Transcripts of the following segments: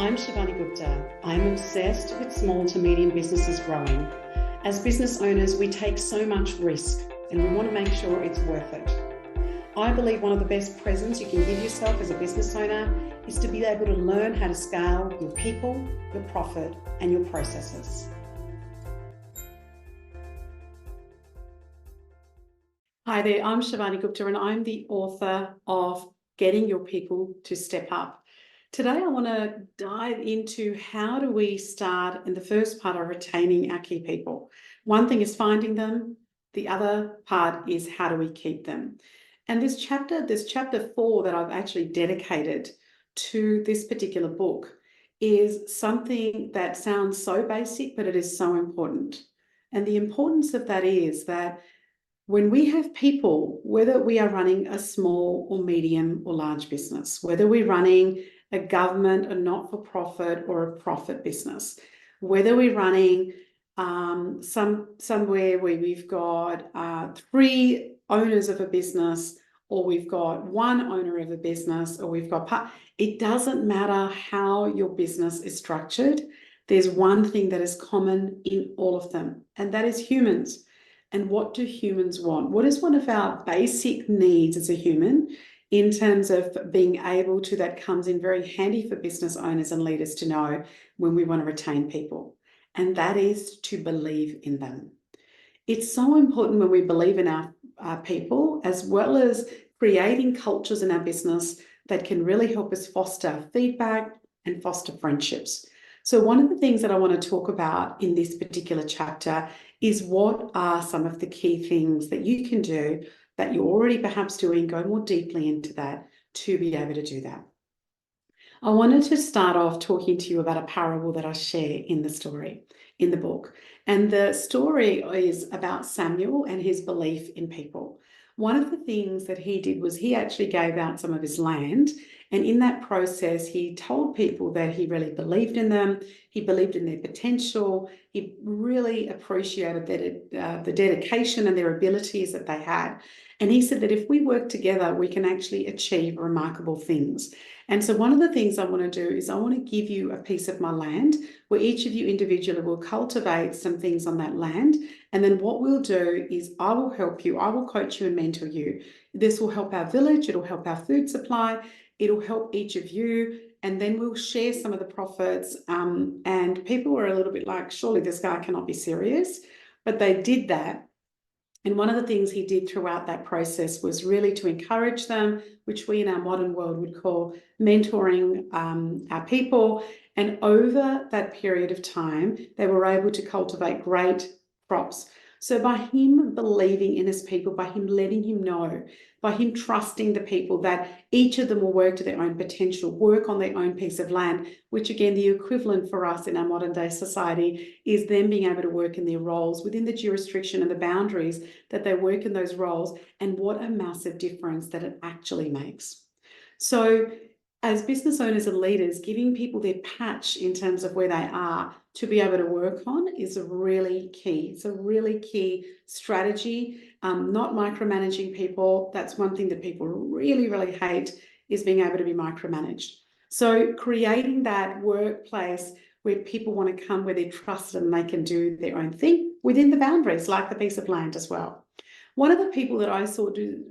I'm Shivani Gupta. I'm obsessed with small to medium businesses growing. As business owners, we take so much risk and we want to make sure it's worth it. I believe one of the best presents you can give yourself as a business owner is to be able to learn how to scale your people, your profit, and your processes. Hi there, I'm Shivani Gupta and I'm the author of Getting Your People to Step Up. Today I want to dive into how do we start in the first part of retaining our key people. One thing is finding them, the other part is how do we keep them. And this chapter 4 that I've actually dedicated to this particular book is something that sounds so basic, but it is so important. And the importance of that is that when we have people, whether we are running a small or medium or large business, whether we're running a government, a not-for-profit or a profit business, whether we're running somewhere where we've got 3 owners of a business, or we've got 1 owner of a business, or we've got it doesn't matter how your business is structured. There's one thing that is common in all of them, and that is humans. And what do humans want? What is one of our basic needs as a human in terms of being able to, that comes in very handy for business owners and leaders to know when we want to retain people? And that is to believe in them. It's so important when we believe in our people, as well as creating cultures in our business that can really help us foster feedback and foster friendships. So one of the things that I want to talk about in this particular chapter is what are some of the key things that you can do that you're already perhaps doing, go more deeply into that to be able to do that. I wanted to start off talking to you about a parable that I share in the story, in the book. And the story is about Samuel and his belief in people. One of the things that he did was he actually gave out some of his land. And in that process, he told people that he really believed in them. He believed in their potential. He really appreciated the dedication and their abilities that they had. And he said that if we work together, we can actually achieve remarkable things. And so one of the things I want to do is I want to give you a piece of my land where each of you individually will cultivate some things on that land. And then what we'll do is I will help you. I will coach you and mentor you. This will help our village. It'll help our food supply. It'll help each of you. And then we'll share some of the profits. And people were a little bit like, surely this guy cannot be serious. But they did that. And one of the things he did throughout that process was really to encourage them, which we in our modern world would call mentoring our people. And over that period of time, they were able to cultivate great crops. So by him believing in his people, by him letting him know, by him trusting the people that each of them will work to their own potential, work on their own piece of land, which again, the equivalent for us in our modern day society is them being able to work in their roles within the jurisdiction and the boundaries that they work in those roles, and what a massive difference that it actually makes. So as business owners and leaders, giving people their patch in terms of where they are to be able to work on is a really key. It's a really key strategy. Not micromanaging people. That's one thing that people really, really hate, is being able to be micromanaged. So creating that workplace where people want to come, where they're trusted and they can do their own thing within the boundaries, like the piece of land as well. One of the people that I saw do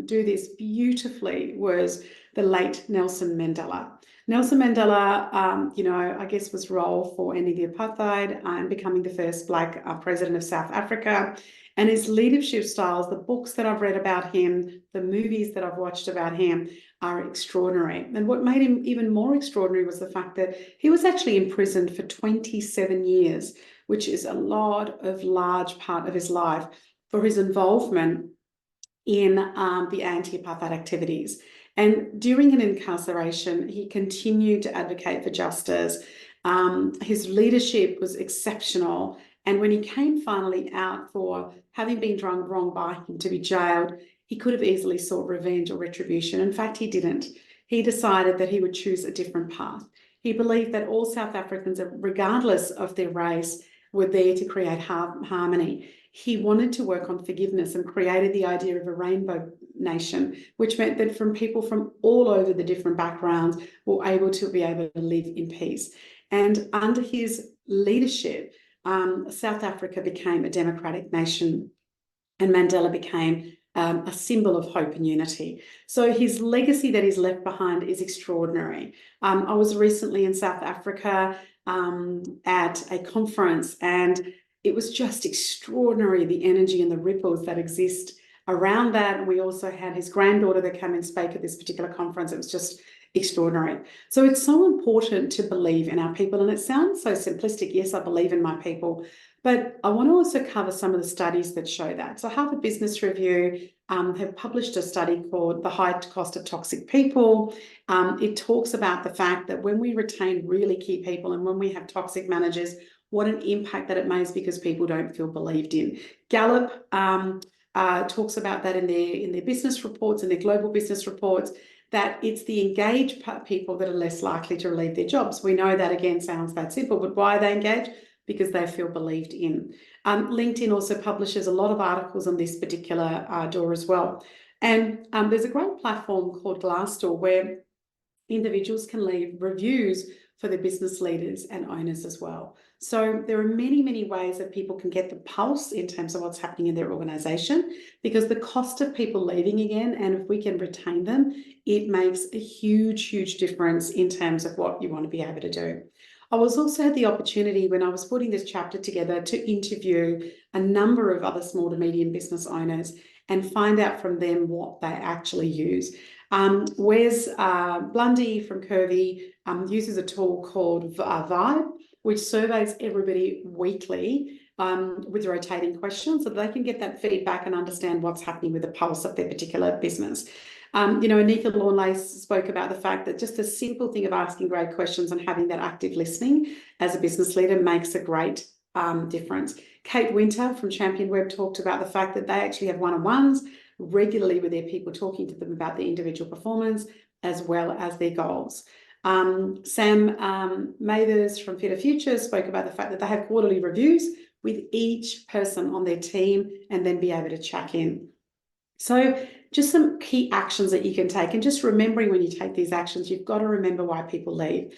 this beautifully was the late Nelson Mandela. Nelson Mandela, I guess was role for ending the apartheid and becoming the first Black president of South Africa. And his leadership styles, the books that I've read about him, the movies that I've watched about him are extraordinary. And what made him even more extraordinary was the fact that he was actually imprisoned for 27 years, which is a large part of his life, for his involvement in the anti-apartheid activities. And during an incarceration, he continued to advocate for justice. His leadership was exceptional. And when he came finally out for having been done wrong by him to be jailed, he could have easily sought revenge or retribution. In fact, he didn't. He decided that he would choose a different path. He believed that all South Africans, regardless of their race, were there to create harmony. He wanted to work on forgiveness and created the idea of a rainbow nation, which meant that from people from all over the different backgrounds were able to live in peace. And under his leadership, South Africa became a democratic nation, and Mandela became a symbol of hope and unity. So his legacy that he's left behind is extraordinary. I was recently in South Africa at a conference, and it was just extraordinary, the energy and the ripples that exist around that. And we also had his granddaughter that came and spoke at this particular conference. It was just extraordinary. So it's so important to believe in our people. And it sounds so simplistic. Yes, I believe in my people. But I want to also cover some of the studies that show that. So Harvard Business Review have published a study called The High Cost of Toxic People. It talks about the fact that when we retain really key people and when we have toxic managers, what an impact that it makes because people don't feel believed in. Gallup talks about that in their business reports and their global business reports, that it's the engaged people that are less likely to leave their jobs. We know that, again, sounds that simple, but why are they engaged? Because they feel believed in. LinkedIn also publishes a lot of articles on this particular door as well. And there's a great platform called Glassdoor where individuals can leave reviews for their business leaders and owners as well. So there are many, many ways that people can get the pulse in terms of what's happening in their organization, because the cost of people leaving again, and if we can retain them, it makes a huge, huge difference in terms of what you want to be able to do. I was also had the opportunity when I was putting this chapter together to interview a number of other small to medium business owners and find out from them what they actually use. Wes Blundy from Curvy uses a tool called Vibe, which surveys everybody weekly with rotating questions so that they can get that feedback and understand what's happening with the pulse of their particular business. Anika Lawnlace spoke about the fact that just a simple thing of asking great questions and having that active listening as a business leader makes a great difference. Kate Winter from Champion Web talked about the fact that they actually have one-on-ones regularly with their people, talking to them about their individual performance as well as their goals. Sam Mathers from Fitter Future spoke about the fact that they have quarterly reviews with each person on their team and then be able to check in. So just some key actions that you can take, and just remembering when you take these actions, you've got to remember why people leave.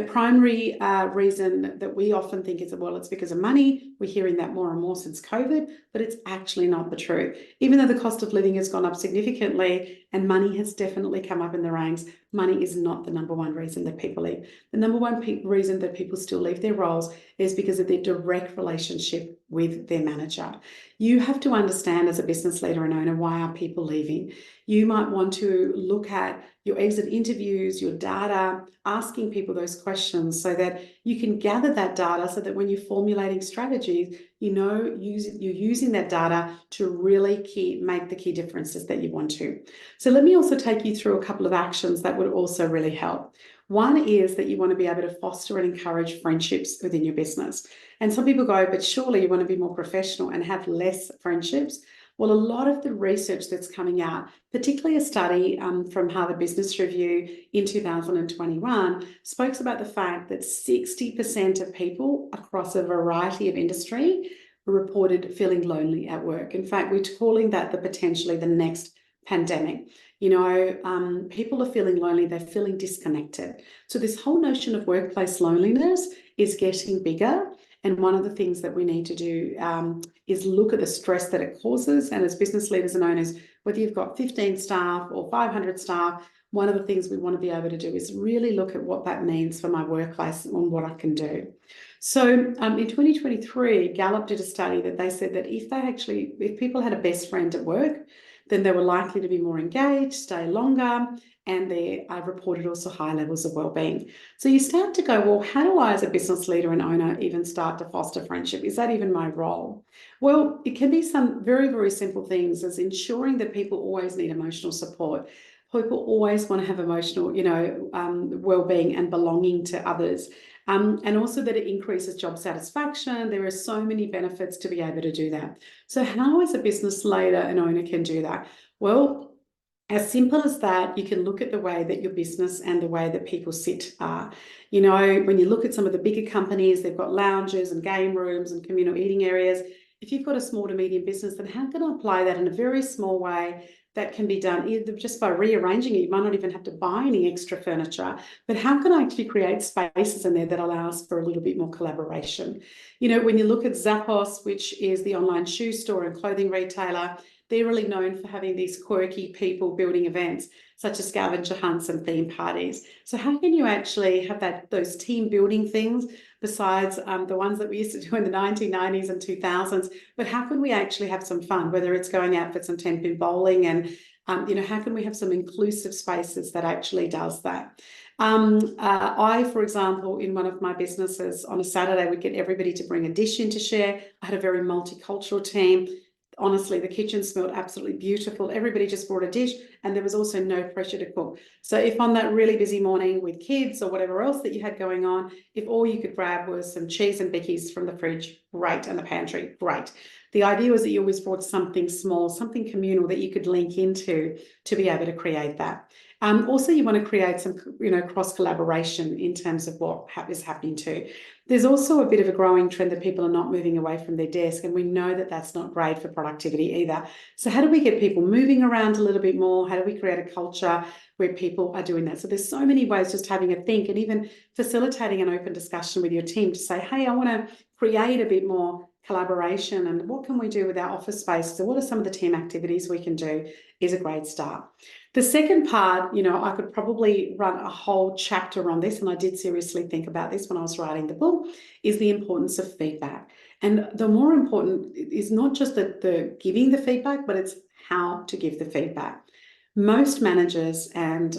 Primary reason that we often think is, well, it's because of money. We're hearing that more and more since COVID, but it's actually not the truth. Even though the cost of living has gone up significantly and money has definitely come up in the ranks, money is not the number one reason that people leave. The number one reason that people still leave their roles is because of their direct relationship with their manager. You have to understand as a business leader and owner, why are people leaving? You might want to look at your exit interviews, your data, asking people those questions so that you can gather that data so that when you're formulating strategies, you're using that data to really make the key differences that you want to. So let me also take you through a couple of actions that would also really help. One is that you want to be able to foster and encourage friendships within your business. And some people go, but surely you want to be more professional and have less friendships. Well, a lot of the research that's coming out, particularly a study from Harvard Business Review in 2021, spoke about the fact that 60% of people across a variety of industry reported feeling lonely at work. In fact, we're calling that potentially the next pandemic. People are feeling lonely, they're feeling disconnected. So this whole notion of workplace loneliness is getting bigger. And one of the things that we need to do is look at the stress that it causes. And as business leaders and owners, whether you've got 15 staff or 500 staff, one of the things we want to be able to do is really look at what that means for my workplace and what I can do. So in 2023, Gallup did a study that they said that if people had a best friend at work, then they were likely to be more engaged, stay longer, and they reported also high levels of well-being. So you start to go, well, how do I as a business leader and owner even start to foster friendship? Is that even my role? Well, it can be some very, very simple things as ensuring that people always need emotional support. People always want to have emotional, well-being and belonging to others. And also that it increases job satisfaction. There are so many benefits to be able to do that. So how as a business leader and owner can do that? Well, as simple as that, you can look at the way that your business and the way that people sit are. When you look at some of the bigger companies, they've got lounges and game rooms and communal eating areas. if you've got a small to medium business, then how can I apply that in a very small way that can be done either just by rearranging it? You might not even have to buy any extra furniture, but how can I actually create spaces in there that allows for a little bit more collaboration? You know, when you look at Zappos, which is the online shoe store and clothing retailer, they're really known for having these quirky people building events, such as scavenger hunts and theme parties. So how can you actually have those team building things besides the ones that we used to do in the 1990s and 2000s? But how can we actually have some fun, whether it's going out for some 10-pin bowling and, how can we have some inclusive spaces that actually does that? I, for example, in one of my businesses on a Saturday, would get everybody to bring a dish in to share. I had a very multicultural team. Honestly, the kitchen smelled absolutely beautiful. Everybody just brought a dish and there was also no pressure to cook. So if on that really busy morning with kids or whatever else that you had going on, if all you could grab was some cheese and bickies from the fridge, great, and the pantry, great. The idea was that you always brought something small, something communal that you could link into to be able to create that. Also, you want to create some, cross collaboration in terms of what is happening too. There's also a bit of a growing trend that people are not moving away from their desk, and we know that that's not great for productivity either. So how do we get people moving around a little bit more? How do we create a culture where people are doing that? So there's so many ways, just having a think and even facilitating an open discussion with your team to say, hey, I want to create a bit more collaboration, and what can we do with our office space? So what are some of the team activities we can do is a great start. The second part, I could probably run a whole chapter on this, and I did seriously think about this when I was writing the book, is the importance of feedback. And the more important is not just the giving the feedback, but it's how to give the feedback. Most managers and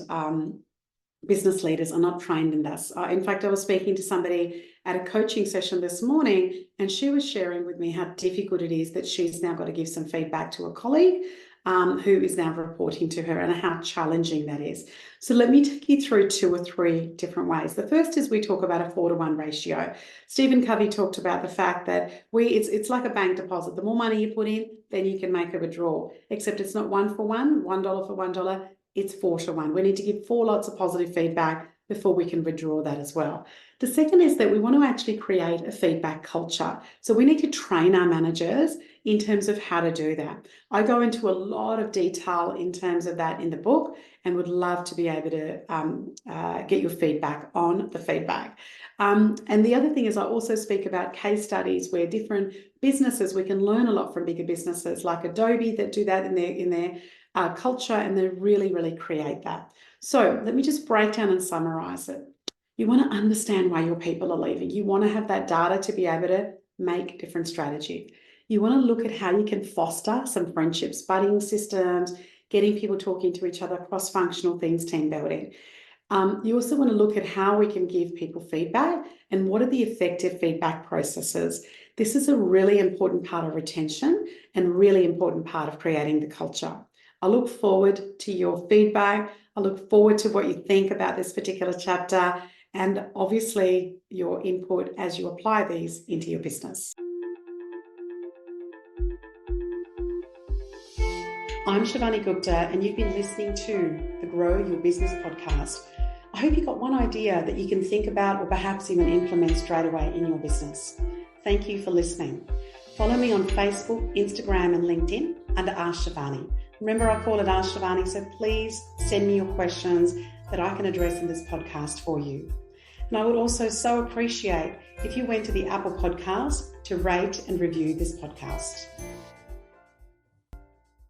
business leaders are not trained in this. In fact, I was speaking to somebody at a coaching session this morning, and she was sharing with me how difficult it is that she's now got to give some feedback to a colleague who is now reporting to her, and how challenging that is. So let me take you through 2 or 3 different ways. The first is we talk about a 4-to-1 ratio. Stephen Covey talked about the fact that it's like a bank deposit. The more money you put in, then you can make a withdrawal, except it's not 1 for 1, $1 for $1. It's 4-to-1. We need to give 4 lots of positive feedback before we can withdraw that as well. The second is that we want to actually create a feedback culture. So we need to train our managers in terms of how to do that. I go into a lot of detail in terms of that in the book, and would love to be able to get your feedback on the feedback. And the other thing is I also speak about case studies where different businesses, we can learn a lot from bigger businesses like Adobe that do that in their culture, and they really, really create that. So let me just break down and summarize it. You want to understand why your people are leaving. You want to have that data to be able to make different strategies. You want to look at how you can foster some friendships, budding systems, getting people talking to each other, cross-functional things, team building. You also want to look at how we can give people feedback and what are the effective feedback processes. This is a really important part of retention and really important part of creating the culture. I look forward to your feedback. I look forward to what you think about this particular chapter, and obviously your input as you apply these into your business. I'm Shivani Gupta, and you've been listening to the Grow Your Business podcast. I hope you got one idea that you can think about or perhaps even implement straight away in your business. Thank you for listening. Follow me on Facebook, Instagram, and LinkedIn under Ask Shivani. Remember, I call it Ask Shivani, so please send me your questions that I can address in this podcast for you. And I would also so appreciate if you went to the Apple Podcast to rate and review this podcast.